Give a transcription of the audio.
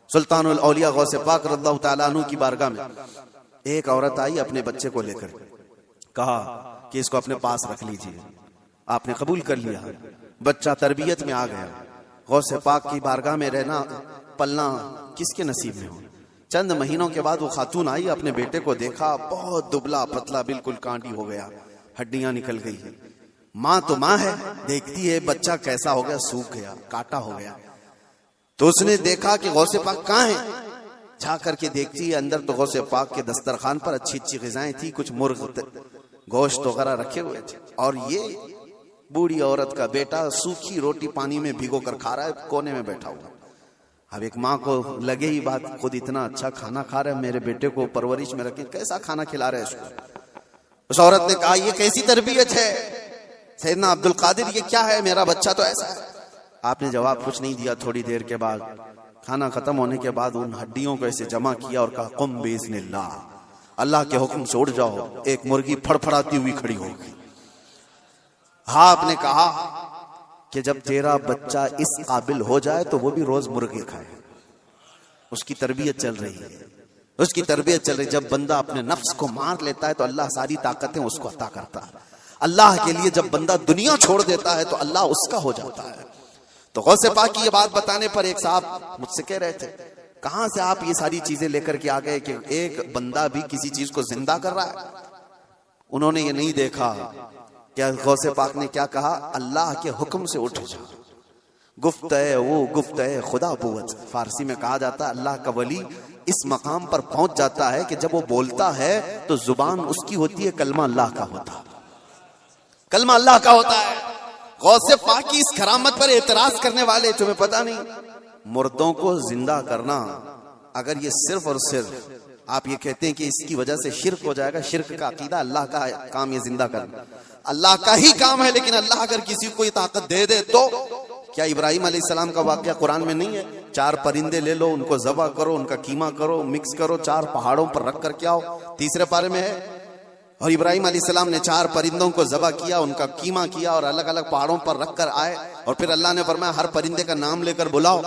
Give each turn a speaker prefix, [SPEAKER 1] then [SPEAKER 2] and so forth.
[SPEAKER 1] سلطان الاولیاء غوث پاک رضی اللہ تعالیٰ عنہ کی بارگاہ میں ایک عورت آئی اپنے بچے کو لے کر، کہا کہ اس کو اپنے پاس رکھ لیجیے. آپ نے قبول کر لیا، بچہ تربیت میں آ گیا. غوث پاک کی بارگاہ میں رہنا پلنا کس کے نصیب میں ہو. چند مہینوں کے بعد وہ خاتون آئی، اپنے بیٹے کو دیکھا، بہت دبلا پتلا، بالکل کانٹی ہو گیا، ہڈیاں نکل گئی. ماں تو ماں ہے، دیکھتی ہے بچہ کیسا ہو گیا، سوکھ گیا، کاٹا ہو گیا. تو اس نے دیکھا کہ غوث پاک کہاں ہیں. جا کر کے دیکھتی ہے اندر تو غوث پاک کے دسترخوان پر اچھی اچھی غذائیں تھی، کچھ مرغ گوشت وغیرہ رکھے ہوئے تھے، اور یہ بوڑھی عورت کا بیٹا سوکھی روٹی پانی میں بھگو کر کھا رہا ہے، کونے میں بیٹھا ہوا. اب ایک ماں کو لگے ہی بات، خود اتنا اچھا کھانا کھا رہا ہے، میرے بیٹے کو پرورش میں رکھے، کیسا کھانا کھلا رہا ہے اس کو. اس عورت نے کہا یہ کیسی تربیت ہے سیدنا عبد القادر، یہ کیا ہے، میرا بچہ تو ایسا ہے. آپ نے جواب کچھ نہیں دیا. تھوڑی دیر کے بعد کھانا ختم ہونے کے بعد ان ہڈیوں کو ایسے جمع کیا اور کہا قم باذن اللہ، اللہ کے حکم سے اڑ جاؤ. ایک مرغی پھڑ پھڑاتی ہوئی کھڑی ہو گئی. ہاں آپ نے کہا کہ جب تیرا بچہ اس قابل ہو جائے تو وہ بھی روز مرغی کھائے. اس کی تربیت چل رہی ہے، اس کی تربیت چل رہی ہے. جب بندہ اپنے نفس کو مار لیتا ہے تو اللہ ساری طاقتیں اس کو عطا کرتا ہے. اللہ کے لیے جب بندہ دنیا چھوڑ دیتا ہے تو اللہ اس کا ہو جاتا ہے. تو غوث پاک کی یہ بات بتانے پر ایک صاحب مجھ سے کہہ رہے تھے کہاں سے آپ یہ ساری چیزیں لے کر کے آ گئے کہ ایک بندہ بھی کسی چیز کو زندہ کر رہا ہے. انہوں نے یہ نہیں دیکھا کہ غوث پاک نے کیا کہا، اللہ کے حکم سے اٹھ جا. گفت ہے وہ گفت ہے خدا بوت. فارسی میں کہا جاتا ہے اللہ کا ولی اس مقام پر پہنچ جاتا ہے کہ جب وہ بولتا ہے تو زبان اس کی ہوتی ہے، کلمہ اللہ کا ہوتا، کلمہ اللہ کا ہوتا ہے. غوث پاک کی اس کرامت پر اعتراض کرنے والے، تمہیں پتہ نہیں مردوں کو زندہ کرنا، اگر یہ صرف اور صرف آپ یہ کہتے ہیں کہ اس کی وجہ سے شرک ہو جائے گا، شرک کا عقیدہ، اللہ کا کام یہ زندہ کرنا اللہ کا ہی کام ہے. لیکن اللہ اگر کسی کو یہ طاقت دے دے تو کیا ابراہیم علیہ السلام کا واقعہ قرآن میں نہیں ہے؟ 4 پرندے لے لو، ان کو ذبح کرو، ان کا قیمہ کرو، مکس کرو، 4 پہاڑوں پر رکھ کر کے آؤ، 3 پارے میں ہے. اور ابراہیم علیہ السلام نے 4 پرندوں کو ذبح کیا، ان کا قیمہ کیا اور الگ الگ پہاڑوں پر رکھ کر آئے، اور پھر اللہ نے فرمایا ہر پرندے کا نام لے کر بلاؤ.